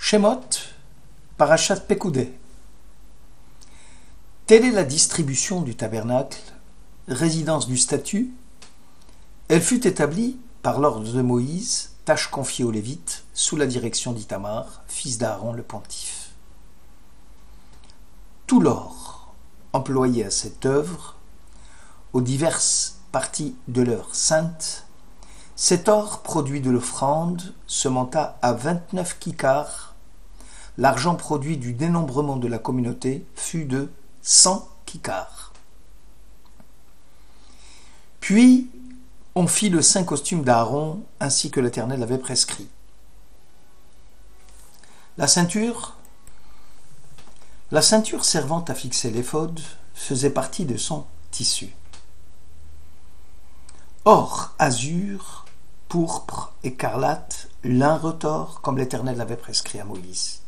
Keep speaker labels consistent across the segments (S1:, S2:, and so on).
S1: Shemot, Parashat Pekudei. Telle est la distribution du tabernacle, résidence du statut. Elle fut établie par l'ordre de Moïse, tâche confiée aux Lévites, sous la direction d'Itamar, fils d'Aaron le pontife. Tout l'or employé à cette œuvre, aux diverses parties de l'heure sainte, cet or produit de l'offrande se monta à 29 kikars. L'argent produit du dénombrement de la communauté fut de 100 kikars. Puis on fit le saint costume d'Aaron, ainsi que l'Éternel avait prescrit. La ceinture servant à fixer l'éphod faisait partie de son tissu. Or, azur, pourpre, écarlate, lin retors, comme l'Éternel l'avait prescrit à Moïse.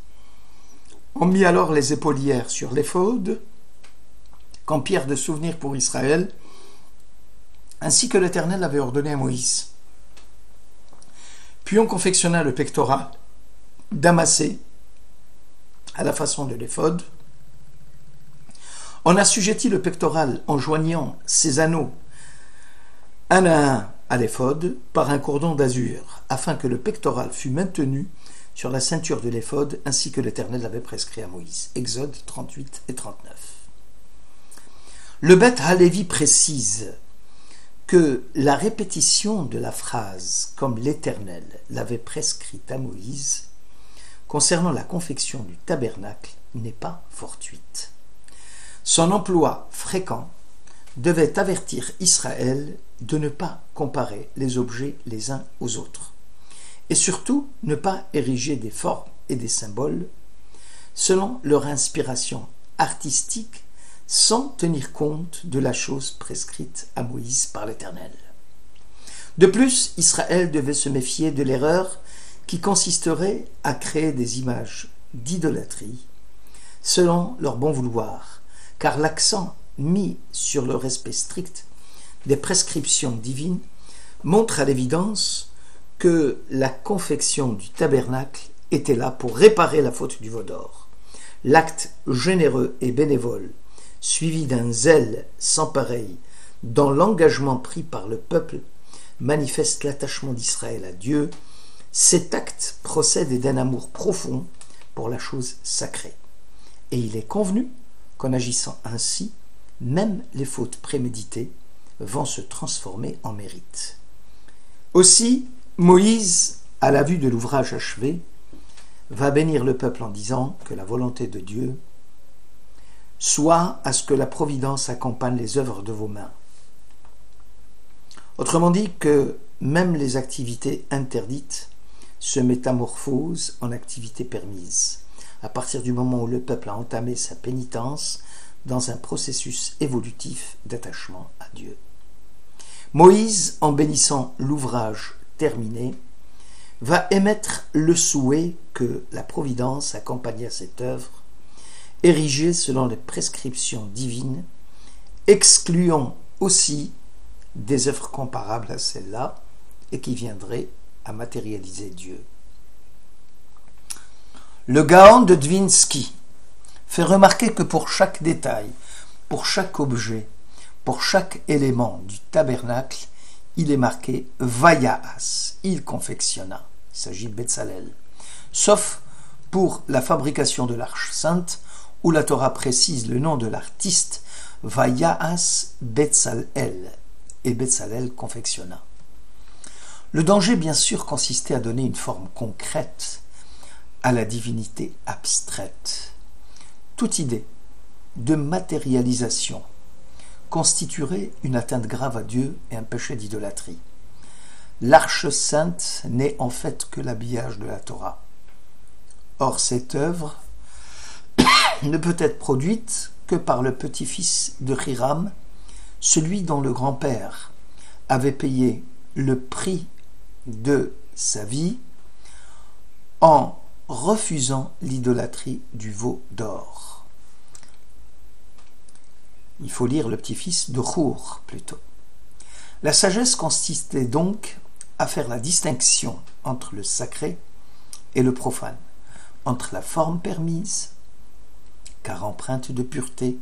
S1: On mit alors les épaulières sur l'éphod, comme pierre de souvenir pour Israël, ainsi que l'Éternel l'avait ordonné à Moïse. Puis on confectionna le pectoral damassé à la façon de l'éphod. On assujettit le pectoral en joignant ses anneaux un à un à l'éphod par un cordon d'azur, afin que le pectoral fût maintenu sur la ceinture de l'éphod, ainsi que l'Éternel l'avait prescrit à Moïse. Exode 38 et 39. Le Beth Halevi précise que la répétition de la phrase « comme l'Éternel l'avait prescrite à Moïse » concernant la confection du tabernacle n'est pas fortuite. Son emploi fréquent devait avertir Israël de ne pas comparer les objets les uns aux autres, et surtout ne pas ériger des formes et des symboles selon leur inspiration artistique sans tenir compte de la chose prescrite à Moïse par l'Éternel. De plus, Israël devait se méfier de l'erreur qui consisterait à créer des images d'idolâtrie selon leur bon vouloir, car l'accent mis sur le respect strict des prescriptions divines montre à l'évidence que la confection du tabernacle était là pour réparer la faute du veau d'or. L'acte généreux et bénévole, suivi d'un zèle sans pareil dans l'engagement pris par le peuple, manifeste l'attachement d'Israël à Dieu. Cet acte procède d'un amour profond pour la chose sacrée. Et il est convenu qu'en agissant ainsi, même les fautes préméditées vont se transformer en mérite. Aussi, Moïse, à la vue de l'ouvrage achevé, va bénir le peuple en disant que la volonté de Dieu soit à ce que la providence accompagne les œuvres de vos mains. Autrement dit, que même les activités interdites se métamorphosent en activités permises, à partir du moment où le peuple a entamé sa pénitence dans un processus évolutif d'attachement à Dieu. Moïse, en bénissant l'ouvrage terminé, va émettre le souhait que la providence accompagne à cette œuvre, érigée selon les prescriptions divines, excluant aussi des œuvres comparables à celle-là et qui viendraient à matérialiser Dieu. Le Gaon de Dvinsky fait remarquer que pour chaque détail, pour chaque objet, pour chaque élément du tabernacle, il est marqué « Vayaas », il confectionna. Il s'agit de Betsalel. Sauf pour la fabrication de l'Arche sainte, où la Torah précise le nom de l'artiste « Vayaas Betsalel », et Betsalel confectionna. Le danger, bien sûr, consistait à donner une forme concrète à la divinité abstraite. Toute idée de matérialisation constituerait une atteinte grave à Dieu et un péché d'idolâtrie. L'Arche sainte n'est en fait que l'habillage de la Torah. Or, cette œuvre ne peut être produite que par le petit-fils de Hiram, celui dont le grand-père avait payé le prix de sa vie en refusant l'idolâtrie du veau d'or. Il faut lire le petit-fils de Hur plutôt. La sagesse consistait donc à faire la distinction entre le sacré et le profane, entre la forme permise, car empreinte de pureté,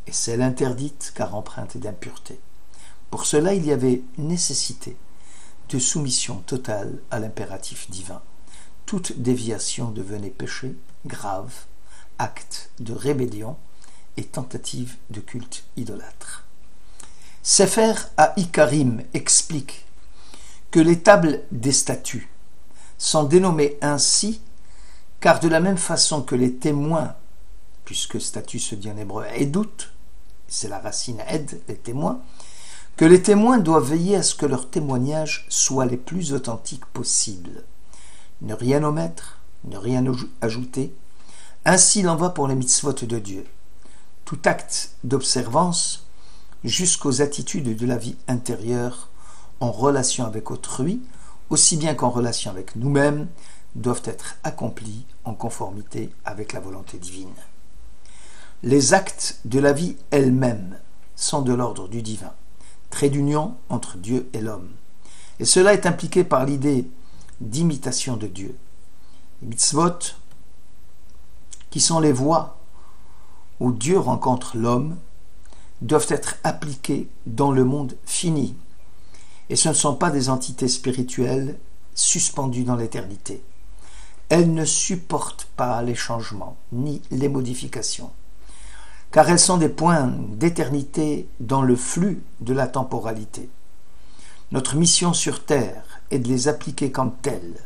S1: et celle interdite, car empreinte d'impureté. Pour cela, il y avait nécessité de soumission totale à l'impératif divin. Toute déviation devenait péché grave, acte de rébellion et tentative de culte idolâtre. Sefer HaIkarim explique que les tables des statuts sont dénommées ainsi car de la même façon que les témoins, puisque statut se dit en hébreu edut, c'est la racine ed, les témoins, que les témoins doivent veiller à ce que leurs témoignages soient les plus authentiques possibles. Ne rien omettre, ne rien ajouter. Ainsi il en va pour les mitzvot de Dieu. Tout acte d'observance, jusqu'aux attitudes de la vie intérieure, en relation avec autrui, aussi bien qu'en relation avec nous-mêmes, doivent être accomplis en conformité avec la volonté divine. Les actes de la vie elle-même sont de l'ordre du divin, trait d'union entre Dieu et l'homme. Et cela est impliqué par l'idée d'imitation de Dieu. Les mitzvot, qui sont les voies où Dieu rencontre l'homme, doivent être appliquées dans le monde fini. Et ce ne sont pas des entités spirituelles suspendues dans l'éternité. Elles ne supportent pas les changements ni les modifications, car elles sont des points d'éternité dans le flux de la temporalité. Notre mission sur terre est de les appliquer comme telles,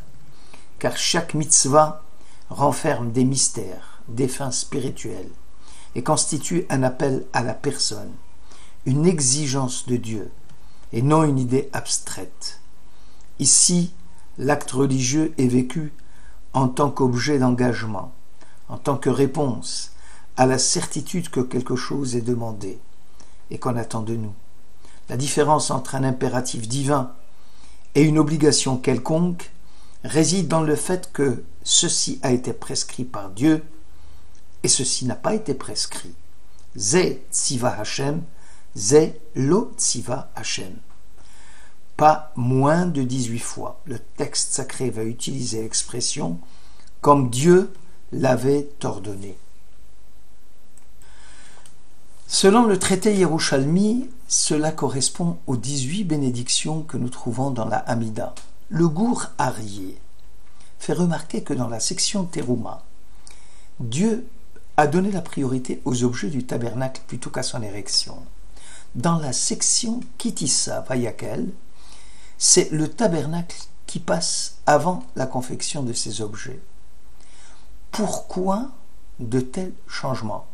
S1: car chaque mitzvah renferme des mystères, des fins spirituelles, et constitue un appel à la personne, une exigence de Dieu, et non une idée abstraite. Ici, l'acte religieux est vécu en tant qu'objet d'engagement, en tant que réponse à la certitude que quelque chose est demandé et qu'on attend de nous. La différence entre un impératif divin et une obligation quelconque réside dans le fait que ceci a été prescrit par Dieu et ceci n'a pas été prescrit. Ze tziva Hashem, ze lo tziva Hashem. Pas moins de 18 fois, le texte sacré va utiliser l'expression « comme Dieu l'avait ordonné ». Selon le traité Yerushalmi, cela correspond aux 18 bénédictions que nous trouvons dans la Hamida. Le Gour Aryeh fait remarquer que dans la section Teruma, Dieu a donné la priorité aux objets du tabernacle plutôt qu'à son érection. Dans la section Kitissa Vayakel, c'est le tabernacle qui passe avant la confection de ces objets. Pourquoi de tels changements?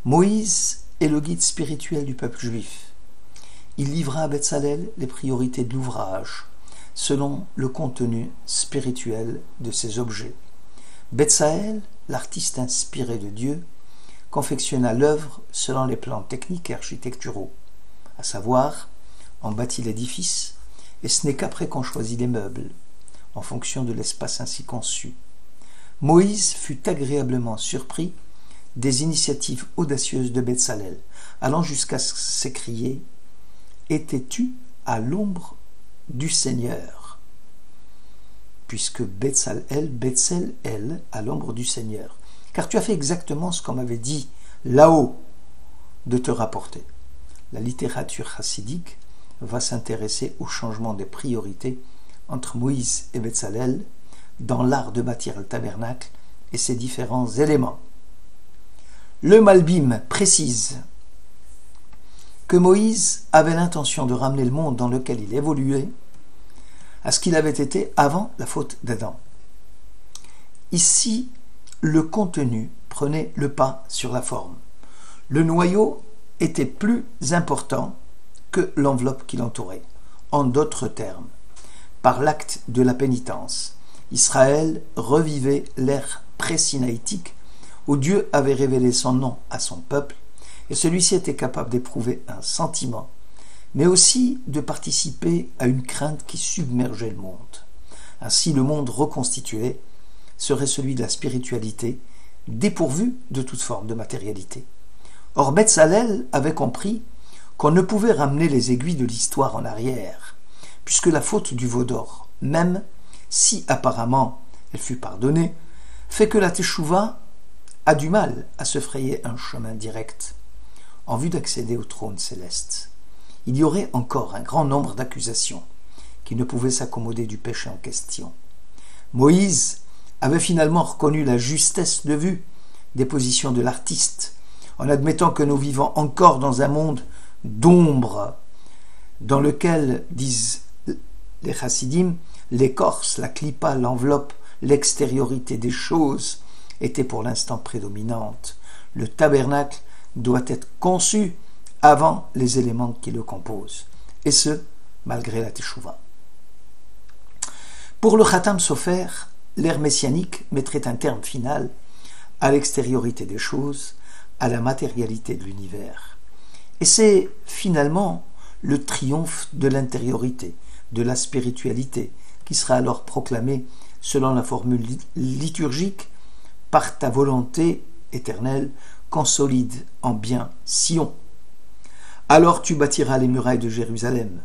S1: Moïse est le guide spirituel du peuple juif. Il livra à Betsalel les priorités de l'ouvrage, selon le contenu spirituel de ces objets. Betsalel, l'artiste inspiré de Dieu, confectionna l'œuvre selon les plans techniques et architecturaux, à savoir, on bâtit l'édifice, et ce n'est qu'après qu'on choisit les meubles, en fonction de l'espace ainsi conçu. Moïse fut agréablement surpris des initiatives audacieuses de Betsalel, allant jusqu'à s'écrier « Étais-tu à l'ombre du Seigneur ?» Puisque Betsalel, à l'ombre du Seigneur. Car tu as fait exactement ce qu'on m'avait dit là-haut de te rapporter. La littérature chassidique va s'intéresser au changement des priorités entre Moïse et Betsalel dans l'art de bâtir le tabernacle et ses différents éléments. Le Malbim précise que Moïse avait l'intention de ramener le monde dans lequel il évoluait à ce qu'il avait été avant la faute d'Adam. Ici, le contenu prenait le pas sur la forme. Le noyau était plus important que l'enveloppe qui l'entourait. En d'autres termes, par l'acte de la pénitence, Israël revivait l'ère pré-sinaïtique où Dieu avait révélé son nom à son peuple et celui-ci était capable d'éprouver un sentiment, mais aussi de participer à une crainte qui submergeait le monde. Ainsi, le monde reconstitué serait celui de la spiritualité, dépourvu de toute forme de matérialité. Or, Betsalel avait compris qu'on ne pouvait ramener les aiguilles de l'histoire en arrière, puisque la faute du veau d'or, même si apparemment elle fut pardonnée, fait que la Teshuvah a du mal à se frayer un chemin direct en vue d'accéder au trône céleste. Il y aurait encore un grand nombre d'accusations qui ne pouvaient s'accommoder du péché en question. Moïse avait finalement reconnu la justesse de vue des positions de l'artiste, en admettant que nous vivons encore dans un monde d'ombre, dans lequel, disent les chassidim, l'écorce, la clipa, l'enveloppe, l'extériorité des choses étaient pour l'instant prédominantes. Le tabernacle doit être conçu avant les éléments qui le composent, et ce, malgré la Teshuvah. Pour le Khatam Sofer, l'ère messianique mettrait un terme final à l'extériorité des choses, à la matérialité de l'univers. Et c'est finalement le triomphe de l'intériorité, de la spiritualité, qui sera alors proclamé selon la formule liturgique « Par ta volonté éternelle, consolide en bien Sion. Alors tu bâtiras les murailles de Jérusalem. »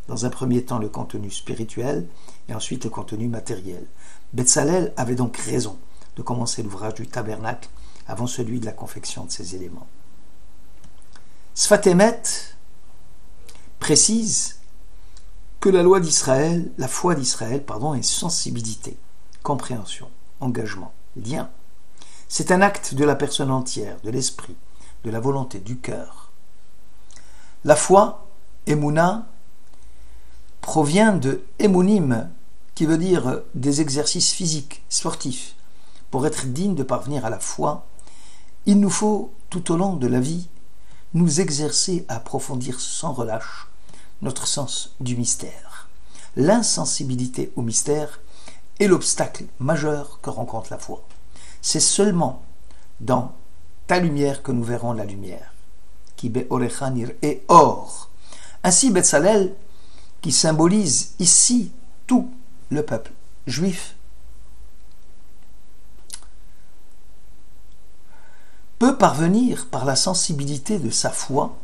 S1: Dans un premier temps le contenu spirituel et ensuite le contenu matériel. Betzalel avait donc raison de commencer l'ouvrage du tabernacle avant celui de la confection de ses éléments. Sfat Emet précise que la foi d'Israël, est sensibilité, compréhension, engagement, lien. C'est un acte de la personne entière, de l'esprit, de la volonté, du cœur. La foi, Emouna, provient de Emonim, qui veut dire des exercices physiques, sportifs. Pour être digne de parvenir à la foi, il nous faut, tout au long de la vie, nous exercer à approfondir sans relâche notre sens du mystère. L'insensibilité au mystère est l'obstacle majeur que rencontre la foi. C'est seulement dans ta lumière que nous verrons la lumière. Ki be'orecha nir'e or. Ainsi, Betzalel, qui symbolise ici tout le peuple juif, peut parvenir par la sensibilité de sa foi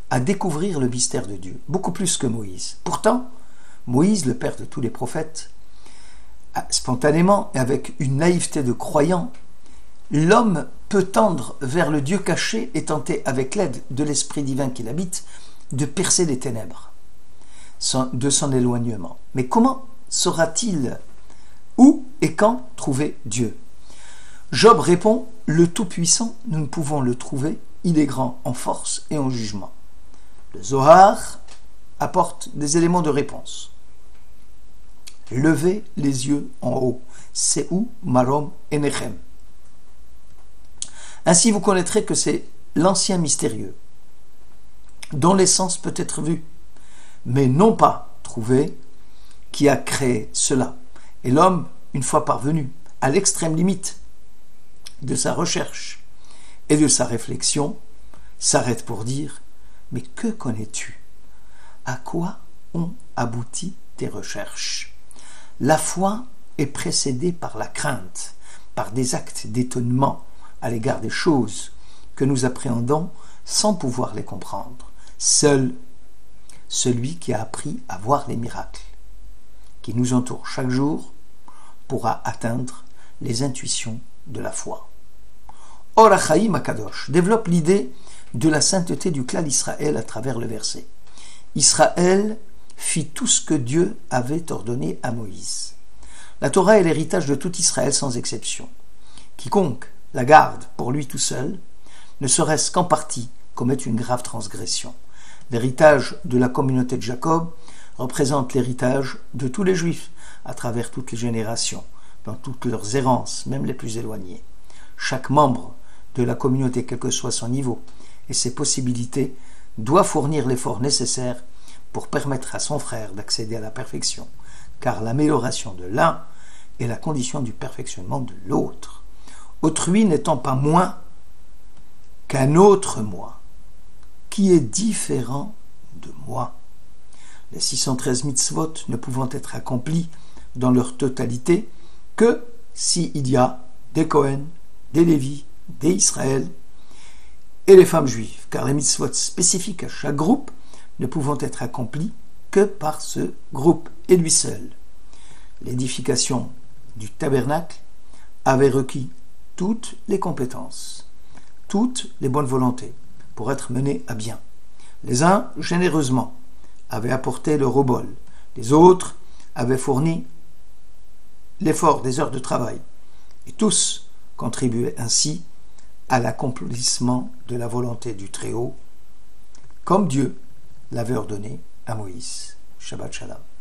S1: à découvrir le mystère de Dieu, beaucoup plus que Moïse. Pourtant, Moïse, le père de tous les prophètes, spontanément et avec une naïveté de croyant, l'homme peut tendre vers le Dieu caché et tenter, avec l'aide de l'Esprit divin qui l'habite, de percer les ténèbres de son éloignement. Mais comment saura-t-il où et quand trouver Dieu? Job répond, le Tout-Puissant, nous ne pouvons le trouver, il est grand en force et en jugement. Le Zohar apporte des éléments de réponse. Levez les yeux en haut, c'est où Marom Enechem. Ainsi vous connaîtrez que c'est l'ancien mystérieux, dont l'essence peut être vue, mais non pas trouvée, qui a créé cela. Et l'homme, une fois parvenu à l'extrême limite de sa recherche et de sa réflexion, s'arrête pour dire « Mais que connais-tu? À quoi ont abouti tes recherches ?» La foi est précédée par la crainte, par des actes d'étonnement à l'égard des choses que nous appréhendons sans pouvoir les comprendre. Seul celui qui a appris à voir les miracles qui nous entourent chaque jour pourra atteindre les intuitions de la foi. Or Achaïm Akadosh développe l'idée de la sainteté du clan d'Israël à travers le verset. Israël fit tout ce que Dieu avait ordonné à Moïse. La Torah est l'héritage de tout Israël sans exception. Quiconque la garde pour lui tout seul, ne serait-ce qu'en partie, commet une grave transgression. L'héritage de la communauté de Jacob représente l'héritage de tous les Juifs à travers toutes les générations, dans toutes leurs errances, même les plus éloignées. Chaque membre de la communauté, quel que soit son niveau et ses possibilités, doit fournir l'effort nécessaire pour permettre à son frère d'accéder à la perfection, car l'amélioration de l'un est la condition du perfectionnement de l'autre. Autrui n'étant pas moins qu'un autre moi, qui est différent de moi. Les 613 mitzvot ne pouvant être accomplis dans leur totalité que s'il y a des Cohen, des Lévi, des Israël et les femmes juives, car les mitzvot spécifiques à chaque groupe ne pouvant être accomplis que par ce groupe et lui seul. L'édification du tabernacle avait requis toutes les compétences, toutes les bonnes volontés pour être menés à bien. Les uns, généreusement, avaient apporté leur obol, les autres avaient fourni l'effort des heures de travail, et tous contribuaient ainsi à l'accomplissement de la volonté du Très-Haut, comme Dieu l'avait ordonné à Moïse. Shabbat Shalom.